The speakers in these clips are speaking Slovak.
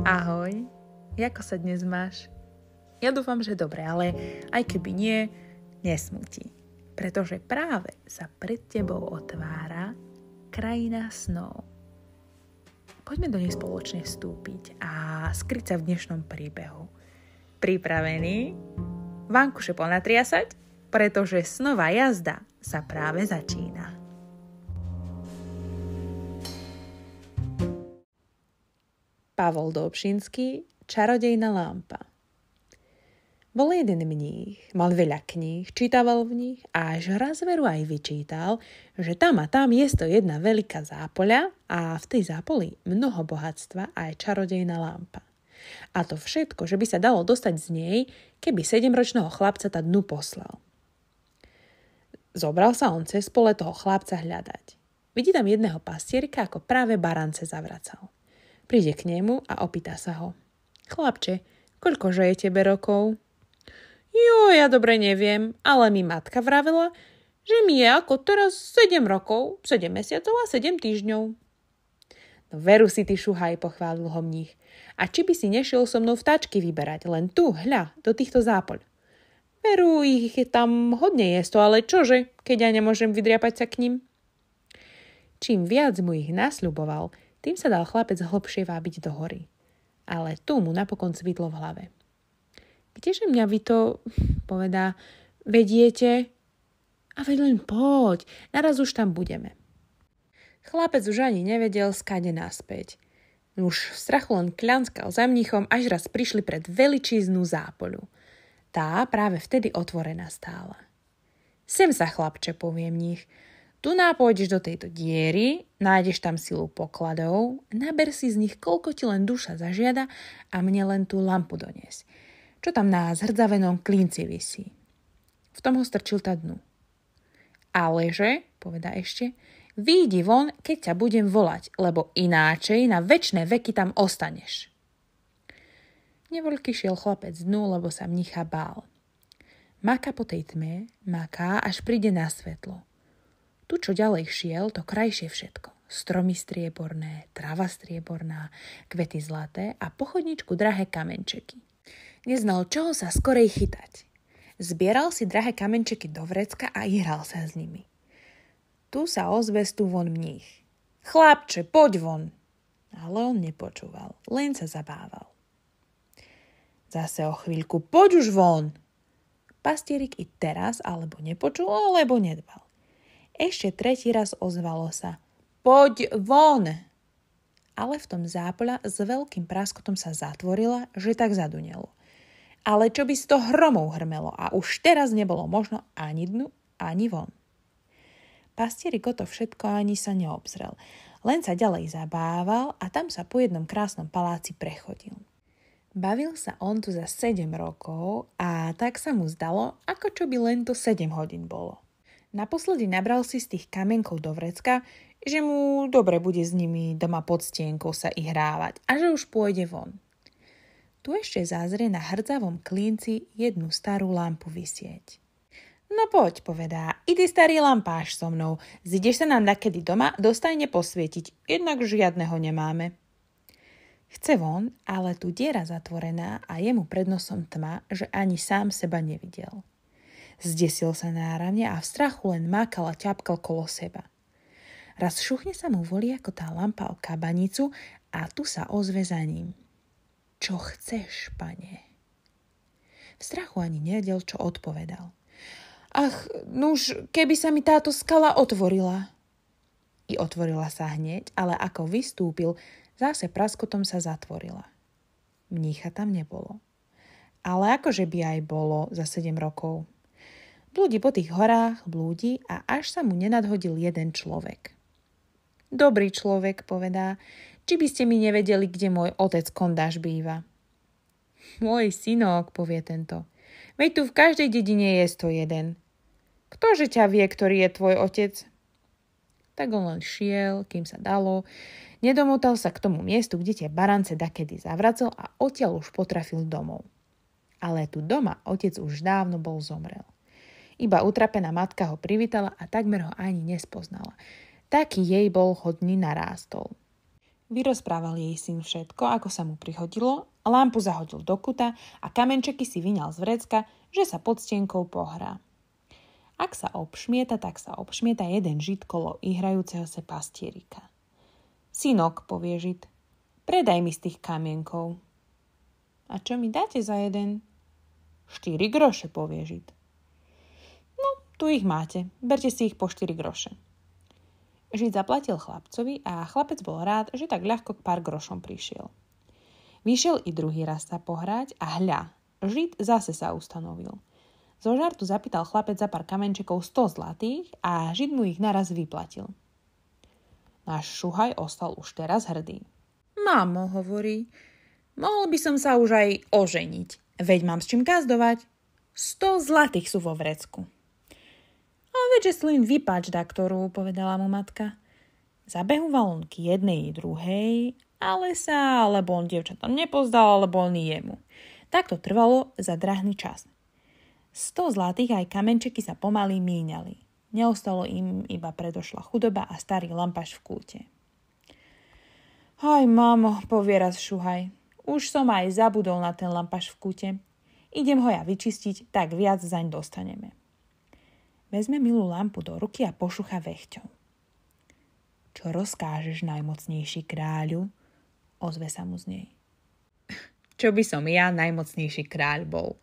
Ahoj, ako sa dnes máš? Ja dúfam, že dobre, ale aj keby nie, nesmutí. Pretože práve sa pred tebou otvára krajina snov. Poďme do nej spoločne vstúpiť a skryť sa v dnešnom príbehu. Pripravený? Vankuše ponatriasať? Pretože snová jazda sa práve začína. Pavol Dobšinský, Čarodejná lampa. Bol jeden mních, mal veľa kníh, čítaval v nich a až raz veru aj vyčítal, že tam a tam je to jedna veľká zápoľa a v tej zápoli mnoho bohatstva a aj čarodejná lampa. A to všetko, že by sa dalo dostať z nej, keby 7-ročného chlapca tá dnu poslal. Zobral sa on cez pole toho chlapca hľadať. Vidí tam jedného pastierika, ako práve barance zavracal. Príde k nemu a opýta sa ho. Chlapče, koľkože je tebe rokov? Ja dobre neviem, ale mi matka vravela, že mi je ako teraz 7 rokov, 7 mesiacov a 7 týždňov. No veru si ty šuhaj, pochválil ho mních. A či by si nešiel so mnou vtáčky vyberať, len tu, hľa, do týchto zápoľ. Veru, ich je tam hodne jesto, ale čože, keď ja nemôžem vydriapať sa k ním? Čím viac mu ich nasľuboval, tým sa dal chlapec hlbšie vábiť do hory. Ale tu mu napokon cvitlo v hlave. Kdeže mňa vy to, povedá, vediete? A veď len poď, naraz už tam budeme. Chlapec už ani nevedel, skade naspäť. Už v strachu len kľanskal za mníchom, až raz prišli pred veličíznu zápoľu. Tá práve vtedy otvorená stála. Sem sa, chlapče, povie mních. Tu pôjdeš do tejto diery, nájdeš tam silu pokladov, naber si z nich, koľko ti len duša zažiada a mne len tú lampu donies, čo tam na zhrdzavenom klínci visí. V tom ho strčil tá dnu. Aleže, povedá ešte, vyjdi von, keď ťa budem volať, lebo ináčej na večné veky tam ostaneš. Nevoľky šiel chlapec dnu, lebo sa mnicha bál. Máka po tej tme, máka, až príde na svetlo. Tu, čo ďalej šiel, to krajšie všetko. Stromy strieborné, tráva strieborná, kvety zlaté a po chodničku drahé kamenčeky. Neznal, čoho sa skorej chytať. Zbieral si drahé kamenčeky do vrecka a hral sa s nimi. Tu sa ozve tu von mních. Chlapče, poď von! Ale on nepočúval, len sa zabával. Zase o chvíľku, poď už von! Pastierik i teraz alebo nepočul, alebo nedbal. Ešte tretí raz ozvalo sa. Poď von! Ale v tom zápoľa s veľkým praskotom sa zatvorila, že tak zadunelo. Ale čo by z toho hromov hrmelo a už teraz nebolo možno ani dnu, ani von. Pastierik o to všetko ani sa neobzrel. Len sa ďalej zabával a tam sa po jednom krásnom paláci prechodil. Bavil sa on tu za 7 rokov a tak sa mu zdalo, ako čo by len to 7 hodín bolo. Naposledy nabral si z tých kamenkov do vrecka, že mu dobre bude s nimi doma pod stienkou sa i hrávať a že už pôjde von. Tu ešte zázrie na hrdzavom klínci jednu starú lampu visieť. No poď, povedá, idy starý lampáš so mnou, zideš sa nám nakedy doma, dostajne posvietiť, jednak žiadneho nemáme. Chce von, ale tu diera zatvorená a je mu pred nosom tma, že ani sám seba nevidel. Zdesil sa náramne a v strachu len mákal a ťapkal kolo seba. Raz šuchne sa mu volí ako tá lampa o kabanicu a tu sa ozve za ním. Čo chceš, pane? V strachu ani nevedel, čo odpovedal. Ach, nuž, keby sa mi táto skala otvorila. I otvorila sa hneď, ale ako vystúpil, zase praskotom sa zatvorila. Mnícha tam nebolo. Ale akože by aj bolo za 7 rokov. Blúdi po tých horách, blúdi a až sa mu nenadhodil jeden človek. Dobrý človek, povedá, či by ste mi nevedeli, kde môj otec kondáš býva. Môj synok, povie tento, veď tu v každej dedine je 101. Ktože ťa vie, ktorý je tvoj otec? Tak on len šiel, kým sa dalo, nedomotal sa k tomu miestu, kde tie barance dakedy zavracel a odtiaľ už potrafil domov. Ale tu doma otec už dávno bol zomrel. Iba utrapená matka ho privítala a takmer ho ani nespoznala. Taký jej bol hodný narástol. Vyrozprával jej syn všetko, ako sa mu prihodilo, lampu zahodil do kuta a kamenčeky si vyňal z vrecka, že sa pod stienkou pohrá. Ak sa obšmieta, tak sa obšmieta jeden žid kolo ihrajúceho sa pastierika. Synok, povie žid, predaj mi z tých kamienkov. A čo mi dáte za jeden? 4 groše, povie žid. No, tu ich máte, berte si ich po 4 groše. Žid zaplatil chlapcovi a chlapec bol rád, že tak ľahko k pár grošom prišiel. Vyšiel i druhý raz sa pohrať a hľa, žid zase sa ustanovil. Zo žartu zapýtal chlapec za pár kamenčekov 100 zlatých a žid mu ich naraz vyplatil. Náš šuhaj ostal už teraz hrdý. Mamo, hovorí, mohol by som sa už aj oženiť, veď mám s čím gazdovať. 100 zlatých sú vo vrecku. A veďže si len vypáč daktoru, povedala mu matka. Zabehoval on k jednej i druhej, ale sa, alebo on dievčatom nepozdal, alebo on jemu. Tak to trvalo za drahný čas. 100 zlatých aj kamenčeky sa pomaly míňali. Neostalo im iba predošla chudoba a starý lampaš v kúte. Aj, mamo, povie raz šuhaj, už som aj zabudol na ten lampaš v kúte. Idem ho ja vyčistiť, tak viac zaň dostaneme. Vezme milú lampu do ruky a pošucha vechťou. Čo rozkážeš, najmocnejší kráľu? Ozve sa mu z nej. Čo by som ja najmocnejší kráľ bol?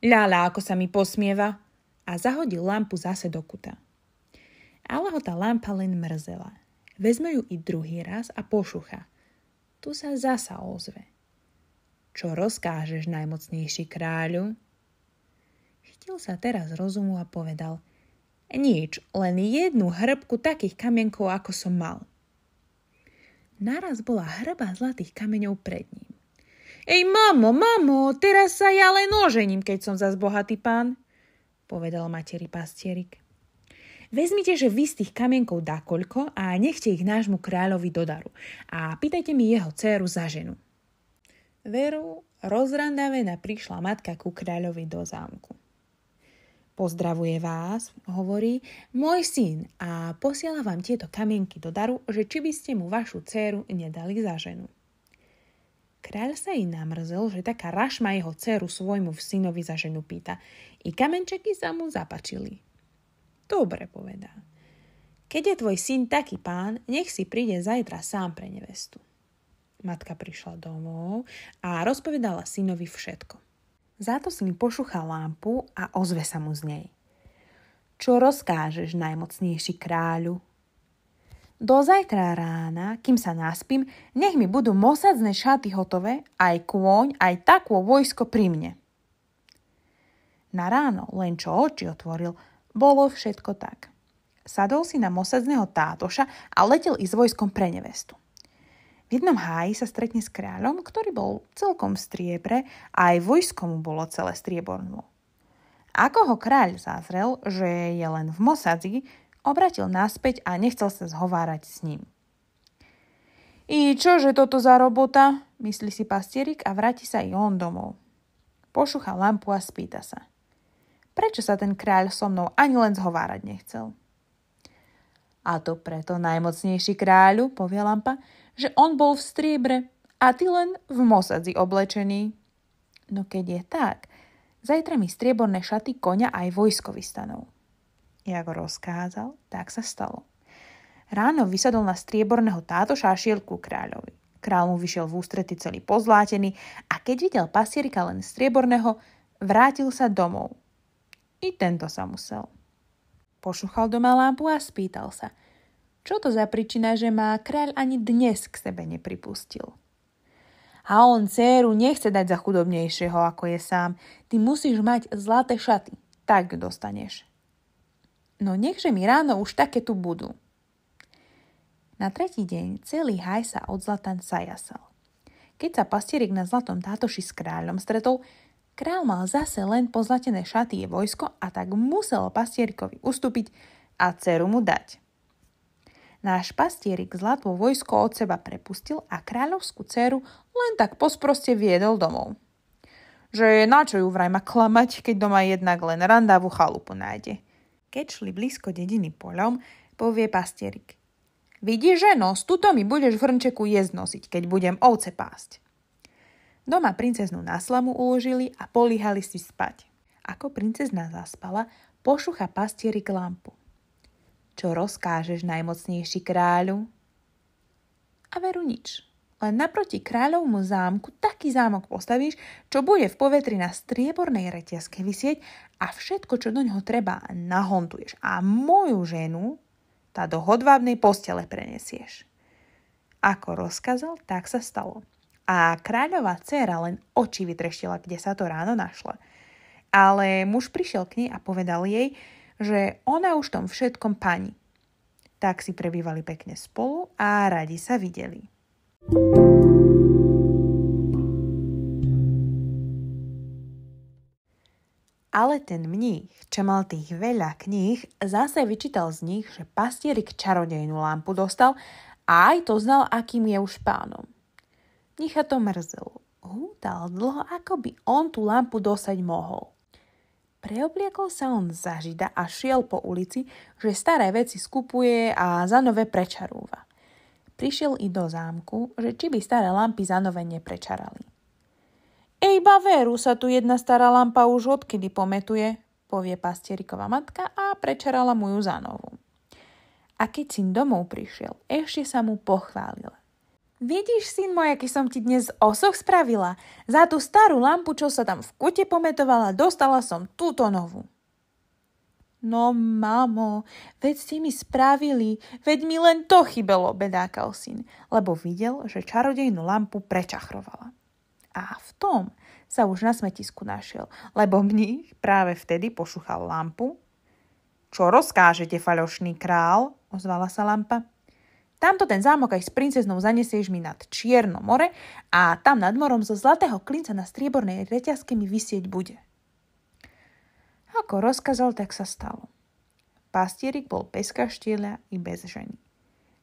Ľala, ako sa mi posmieva. A zahodil lampu zase do kuta. Ale ho tá lampa len mrzela. Vezme ju i druhý raz a pošucha. Tu sa zasa ozve. Čo rozkážeš, najmocnejší kráľu? Chytil sa teraz rozumu a povedal: nič, len jednu hrbku takých kamienkov, ako som mal. Naraz bola hrba zlatých kameňov pred ním. Ej, mamo, teraz sa ja len ožením, keď som zas bohatý pán, povedal materi pastierik. Vezmite, že vy z tých kamienkov dakoľko a nechte ich nášmu kráľovi do daru a pýtajte mi jeho dcéru za ženu. Veru, rozrandavená prišla matka ku kráľovi do zámku. Pozdravuje vás, hovorí, môj syn a posiela vám tieto kamienky do daru, že či by ste mu vašu dcéru nedali za ženu. Kráľ sa jej namrzel, že taká rašma jeho dcéru svojmu synovi za ženu pýta. I kamenčeky sa mu zapačili. Dobre, povedá. Keď je tvoj syn taký pán, nech si príde zajtra sám pre nevestu. Matka prišla domov a rozpovedala synovi všetko. Za to syn pošuchal lampu a ozve sa mu z nej. Čo rozkážeš, najmocnejší kráľu? Do zajtra rána, kým sa naspím, nech mi budú mosadzné šaty hotové, aj kôň, aj takvo vojsko pri mne. Na ráno, len čo oči otvoril, bolo všetko tak. Sadol si na mosadzného tátoša a letel i s vojskom pre nevestu. V jednom háji sa stretne s kráľom, ktorý bol celkom v striebre a aj vojsko mu bolo celé strieborné. Ako ho kráľ zazrel, že je len v mosadzi, obratil naspäť a nechcel sa zhovárať s ním. I čože toto za robota? Myslí si pastierik a vráti sa i on domov. Pošucha lampu a spýta sa. Prečo sa ten kráľ so mnou ani len zhovárať nechcel? A to preto, najmocnejší kráľu, povie lampa, že on bol v striebre a ty len v mosadzi oblečený. No keď je tak, zajtra mi strieborné šaty, koňa aj vojsko vystanú. Jak ho rozkázal, tak sa stalo. Ráno vysadol na strieborného tátoša a šiel ku kráľovi. Kráľ mu vyšiel v ústrety celý pozlátený a keď videl pastierika len strieborného, vrátil sa domov. I tento sa musel. Pošuchal doma lampu a spýtal sa, čo to za príčina, že ma kráľ ani dnes k sebe nepripustil. A on dcéru nechce dať za chudobnejšieho, ako je sám. Ty musíš mať zlaté šaty, tak dostaneš. No nechže mi ráno už také tu budú. Na tretí deň celý haj sa od zlata zajasal. Keď sa pastierik na zlatom tátoši s kráľom stretol, kráľ mal zase len pozlatené šaty je vojsko a tak musel pastierikovi ustúpiť a dceru mu dať. Náš pastierik zlato vojsko od seba prepustil a kráľovskú dceru len tak posproste viedol domov. Že na čo ju vraj má klamať, keď doma jednak len randavú chalupu nájde. Keď šli blízko dediny poľom, povie pastierik. Vidíš, ženo, tuto mi budeš v hrnčeku jesť nosiť, keď budem ovce pásť. Doma princeznu na slamu uložili a políhali si spať. Ako princezna zaspala, pošúcha pastierik lampu. Čo rozkážeš, najmocnejší kráľu? A veru nič. Len naproti kráľovmu zámku taký zámok postavíš, čo bude v povetri na striebornej reťazke visieť a všetko, čo do ňoho treba, nahontuješ. A moju ženu tá do hodvábnej postele prenesieš. Ako rozkázal, tak sa stalo. A kráľová dcéra len oči vytreštila, kde sa to ráno našla. Ale muž prišiel k nej a povedal jej, že ona už tom všetkom pani. Tak si prebývali pekne spolu a radi sa videli. Ale ten mních, čo mal tých veľa kníh, zase vyčítal z nich, že pastierik čarodejnú lampu dostal a aj to znal, akým je už pánom. Mnícha to mrzelo. Hútal dlho, ako by on tú lampu dosať mohol. Preobliekol sa on za žida a šiel po ulici, že staré veci skupuje a za nové prečarúva. Prišiel i do zámku, že či by staré lampy za nové neprečarali. Ej, baveru, sa tu jedna stará lampa už odkedy pometuje, povie pastieriková matka a prečarala mu ju za novú. A keď syn domov prišiel, ešte sa mu pochválila. Vidíš, syn môj, aký som ti dnes osoch spravila? Za tú starú lampu, čo sa tam v kute pometovala, dostala som túto novú. No, mamo, veď ste mi spravili, veď mi len to chybelo, bedákal syn, lebo videl, že čarodejnú lampu prečachrovala. A v tom sa už na smetisku našiel, lebo mních práve vtedy pošúchal lampu. Čo rozkážete, falošný král? Ozvala sa lampa. Tamto ten zámok aj s princeznou zanesieš mi nad Čierne more a tam nad morom zo zlatého klinca na striebornej reťazke mi visieť bude. Ako rozkázal, tak sa stalo. Pastierik bol bez kaštieľa i bez ženy.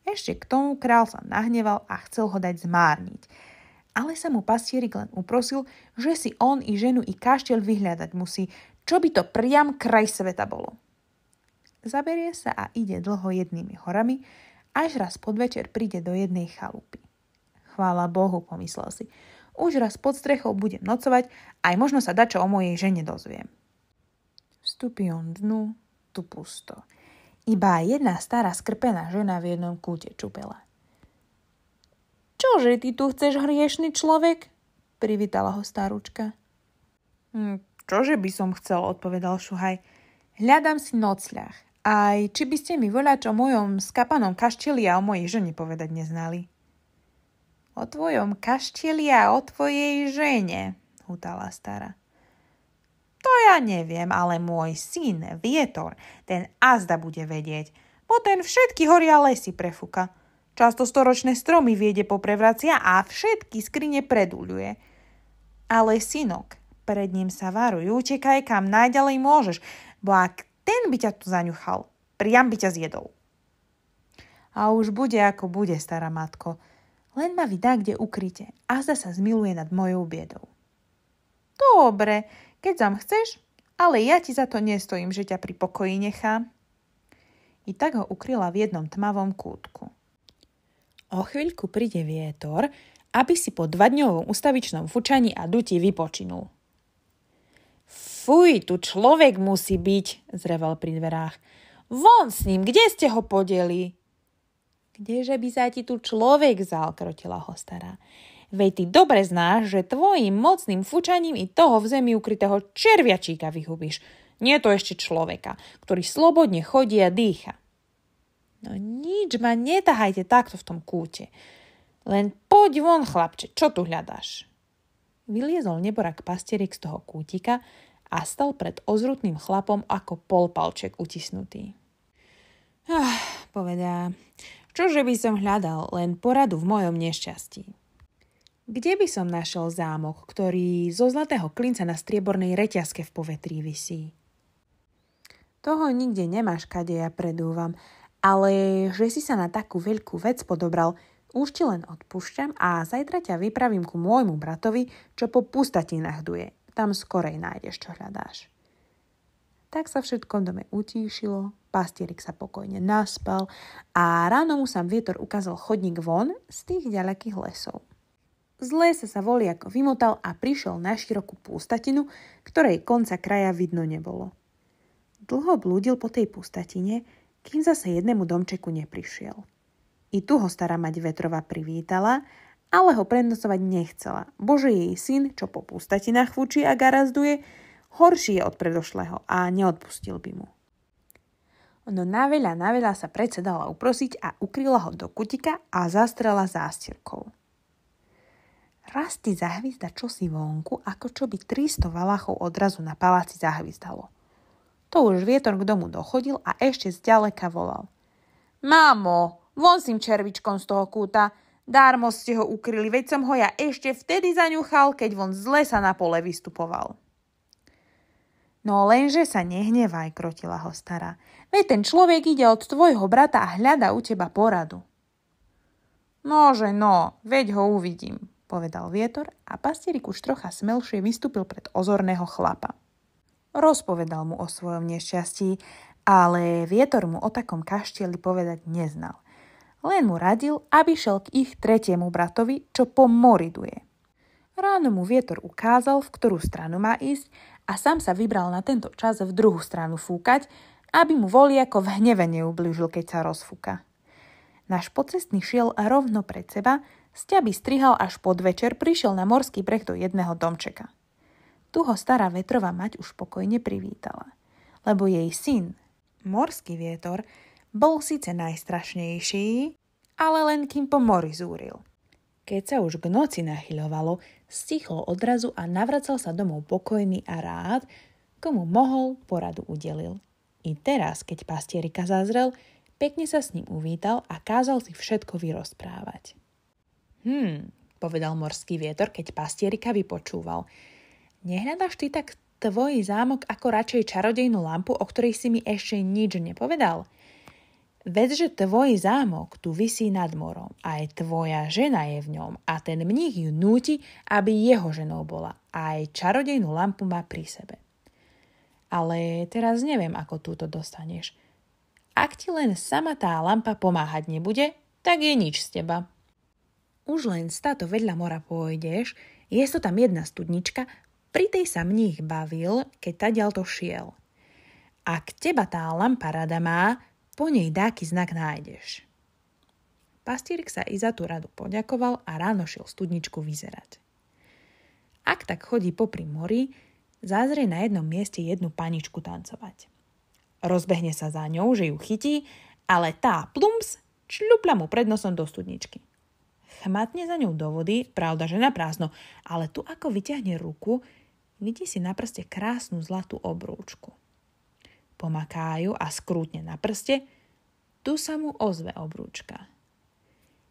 Ešte k tomu král sa nahneval a chcel ho dať zmárniť. Ale sa mu pastierik len uprosil, že si on i ženu i kaštieľ vyhľadať musí, čo by to priam kraj sveta bolo. Zaberie sa a ide dlho jednými horami, až raz podvečer príde do jednej chalupy. Chvála Bohu, pomyslel si. Už raz pod strechou budem nocovať, aj možno sa dačo o mojej žene dozviem. Vstupí on dnu, tu pusto. Iba jedna stará skrpená žena v jednom kúte čupela. Čože ty tu chceš, hriešny človek? Privítala ho staručka. Čože by som chcel, odpovedal šuhaj. Hľadám si nocľah. Aj či by ste mi voľač o mojom skapanom kaštieli a o mojej žene povedať neznali? O tvojom kaštieli a o tvojej žene, hútala stará. To ja neviem, ale môj syn, Vietor, ten azda bude vedieť, bo ten všetky hory a lesy prefúka. Často storočné stromy viede poprevracia a všetky skrine predúľuje. Ale synok, pred ním sa varuj, utekaj kam najďalej môžeš, bo ak ten by ťa tu zaňuchal, priam by ťa zjedol. A už bude ako bude, stará matko, len ma vydá kde ukryte a zasa sa zmiluje nad mojou biedou. Dobre, keď zam chceš, ale ja ti za to nestojím, že ťa pri pokoji nechám. I tak ho ukryla v jednom tmavom kútku. O chvíľku príde Vietor, aby si po 2-dňovom ustavičnom fučaní a dutí vypočinul. Fuj, tu človek musí byť, zreval pri dverách. Von s ním, kde ste ho podeli? Kdeže by sa ti tu človek vzal, krotila ho stará. Veď ty dobre znáš, že tvojim mocným fučaním i toho v zemi ukrytého červiačíka vyhubíš. Nie to ešte človeka, ktorý slobodne chodí a dýcha. No nič ma netahajte takto v tom kúte. Len poď von, chlapče, čo tu hľadáš? Vyliezol neborak pastierik z toho kútika a stal pred ozrutným chlapom ako polpalček utisnutý. Povedá, čože by som hľadal, len poradu v mojom nešťastí. Kde by som našiel zámok, ktorý zo zlatého klinca na striebornej reťazke v povetrí visí? Toho nikde nemáš, kade ja predúvam, ale že si sa na takú veľkú vec podobral, už ti len odpúšťam a zajtra ťa vypravím ku môjmu bratovi, čo po pustatinách duje. Tam skorej nájdeš, čo hľadáš. Tak sa všetko v dome utíšilo, pastierik sa pokojne naspal a ráno mu sám vietor ukázal chodník von z tých ďalekých lesov. Z lesa sa voliak vymotal a prišiel na širokú pústatinu, ktorej konca kraja vidno nebolo. Dlho blúdil po tej pústatine, kým zase jednému domčeku neprišiel. I tu ho stará mať vetrová privítala, ale ho prenocovať nechcela, bože jej syn, čo po pústatinách fúči a garazduje, horší je od predošlého a neodpustil by mu. No naveľa sa predsa dala uprosiť a ukryla ho do kutika a zastrela zástierkou. Raz ti zahvízda čosi vonku, ako čo by 300 valachov odrazu na paláci zahvízdalo. To už vietor k domu dochodil a ešte zďaleka volal. Mámo, von s tým červičkom z toho kúta, dármo ste ho ukryli, veď som ho ja ešte vtedy zaňuchal, keď von z lesa na pole vystupoval. No lenže sa nehnevaj, krotila ho stará. Veď ten človek ide od tvojho brata a hľada u teba poradu. Nože no, veď ho uvidím, povedal vietor a pastierik už trocha smelšie vystúpil pred ozorného chlapa. Rozpovedal mu o svojom nešťastí, ale vietor mu o takom kaštieli povedať neznal. Len mu radil, aby šel k ich tretiemu bratovi, čo po mori duje. Ráno mu vietor ukázal, v ktorú stranu má ísť a sám sa vybral na tento čas v druhú stranu fúkať, aby mu voliako v hneve neublížil, keď sa rozfúka. Náš pocestný šiel rovno pred seba, sťaby strihal až pod večer, prišiel na morský breh do jedného domčeka. Tu ho stará vetrová mať už pokojne privítala, lebo jej syn, morský vietor, bol síce najstrašnejší, ale len kým po mori zúril. Keď sa už k noci nachyľovalo, stichol odrazu a navracal sa domov pokojný a rád, komu mohol, poradu udelil. I teraz, keď pastierika zazrel, pekne sa s ním uvítal a kázal si všetko vyrozprávať. Povedal morský vietor, keď pastierika vypočúval. Nehľadaš ty tak tvoj zámok ako radšej čarodejnú lampu, o ktorej si mi ešte nič nepovedal? Veď, že tvoj zámok tu visí nad morom, aj tvoja žena je v ňom a ten mních ju núti, aby jeho ženou bola. Aj čarodejnú lampu má pri sebe. Ale teraz neviem, ako túto dostaneš. Ak ti len sama tá lampa pomáhať nebude, tak je nič z teba. Už len státo vedľa mora pôjdeš, je to tam jedna studnička, pri tej sa mních bavil, keď tadiaľto šiel. Ak teba tá lampa rada má, po nej dáky znak nájdeš. Pastierik sa i za tú radu poďakoval a ráno šiel studničku vyzerať. Ak tak chodí popri mori, zázrie na jednom mieste jednu paničku tancovať. Rozbehne sa za ňou, že ju chytí, ale tá plumps čľupla mu pred nosom do studničky. Chmatne za ňou do vody, pravda, že na prázdno, ale tu ako vyťahne ruku, vidí si na prste krásnu zlatú obrúčku. Pomakájú a skrútne na prste, tu sa mu ozve obrúčka.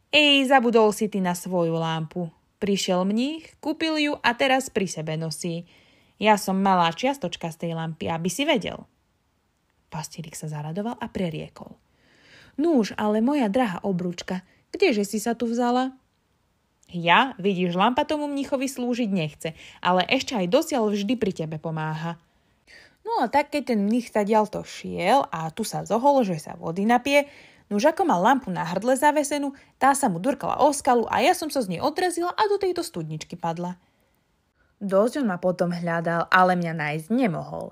Ej, zabudol si ty na svoju lampu. Prišiel mních, kúpil ju a teraz pri sebe nosí. Ja som malá čiastočka z tej lampy, aby si vedel. Pastierik sa zaradoval a preriekol. Núž, ale moja drahá obrúčka, kdeže si sa tu vzala? Ja, vidíš, lampa tomu mníchovi slúžiť nechce, ale ešte aj dosiaľ vždy pri tebe pomáha. No a tak, keď ten mních tadiaľto šiel a tu sa zohol, že sa vody napije, nuž ako mal lampu na hrdle zavesenú, tá sa mu durkala o skalu a ja som sa z nej odrezila a do tejto studničky padla. Dosť on ma potom hľadal, ale mňa nájsť nemohol.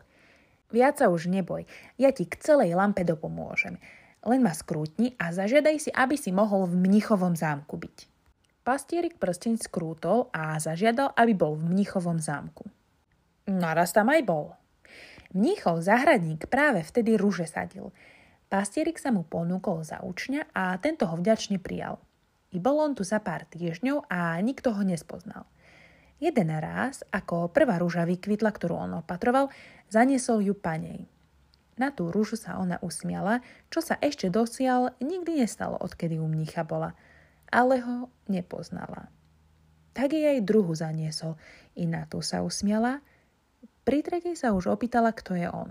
Viac sa už neboj, ja ti k celej lampe dopomôžem. Len ma skrútni a zažiadaj si, aby si mohol v mnichovom zámku byť. Pastierik prsteň skrútol a zažiadal, aby bol v mnichovom zámku. Naraz tam aj bol. Mníchov záhradník práve vtedy ruže sadil. Pastierik sa mu ponúkol za učňa a tento ho vďačne prijal. I bol on tu za pár týždňov a nikto ho nespoznal. Jeden raz, ako prvá ruža vykvitla, ktorú on opatroval, zaniesol ju panej. Na tú ružu sa ona usmiala, čo sa ešte dosiaľ nikdy nestalo, odkedy u mnícha bola, ale ho nepoznala. Tak jej aj druhu zaniesol, i na tú sa usmiala. Pri tretej sa už opýtala, kto je on.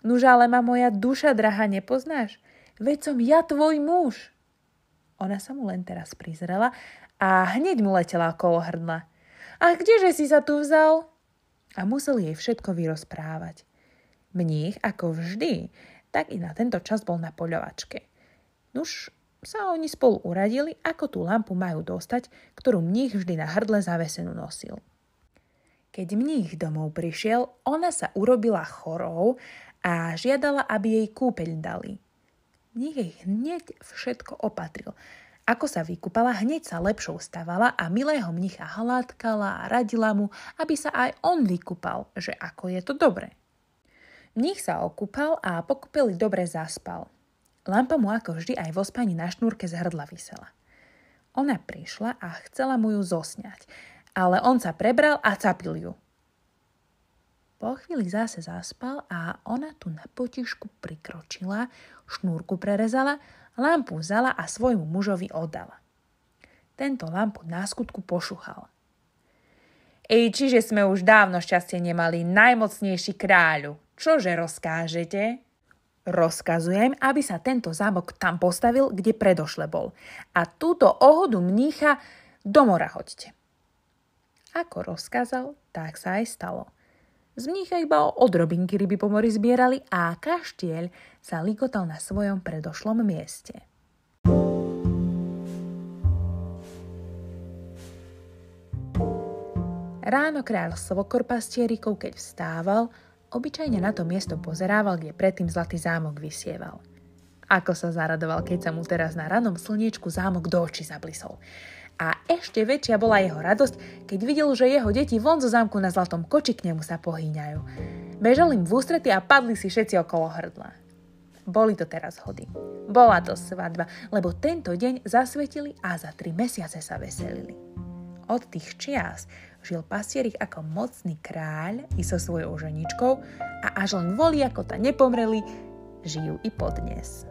Nuž, ale ma moja duša drahá nepoznáš? Veď som ja tvoj muž. Ona sa mu len teraz prizrela a hneď mu letela okolo hrdla. A kdeže si sa tu vzal? A musel jej všetko vyrozprávať. Mních, ako vždy, tak i na tento čas bol na poľovačke. Nuž sa oni spolu uradili, ako tú lampu majú dostať, ktorú mních vždy na hrdle zavesenú nosil. Keď mních domov prišiel, ona sa urobila chorou a žiadala, aby jej kúpeľ dali. Mních jej hneď všetko opatril. Ako sa vykúpala, hneď sa lepšou stavala a milého mnicha hladkala a radila mu, aby sa aj on vykúpal, že ako je to dobre. Mních sa okúpal a po kúpeli dobre zaspal. Lampa mu ako vždy aj vo spani na šnúrke z hrdla visela. Ona prišla a chcela mu ju zosňať, ale on sa prebral a capil ju. Po chvíli zase zaspal a ona tu na potišku prikročila, šnúrku prerezala, lampu vzala a svojmu mužovi oddala. Tento lampu na skutku pošuchal. Čiže sme už dávno šťastie nemali, najmocnejší kráľu. Čože rozkážete? Rozkazujem, aby sa tento zámok tam postavil, kde predošle bol. A túto ohodu mnícha do mora hoďte. Ako rozkázal, tak sa aj stalo. Z mnícha iba o odrobinky ryby po mori zbierali a kaštieľ sa likotal na svojom predošlom mieste. Ráno kráľ svokor pastierikov, keď vstával, obyčajne na to miesto pozerával, kde predtým zlatý zámok vysieval. Ako sa zaradoval, keď sa mu teraz na ranom slniečku zámok do očí zablisol. A ešte väčšia bola jeho radosť, keď videl, že jeho deti von zo zámku na zlatom koči k nemu sa pohýňajú. Bežali im v ústrety a padli si všetci okolo hrdla. Boli to teraz hody. Bola to svadba, lebo tento deň zasvetili a za 3 mesiace sa veselili. Od tých čias žil pastierik ako mocný kráľ i so svojou ženičkou a až len voli, ako ta nepomreli, žijú i podnes.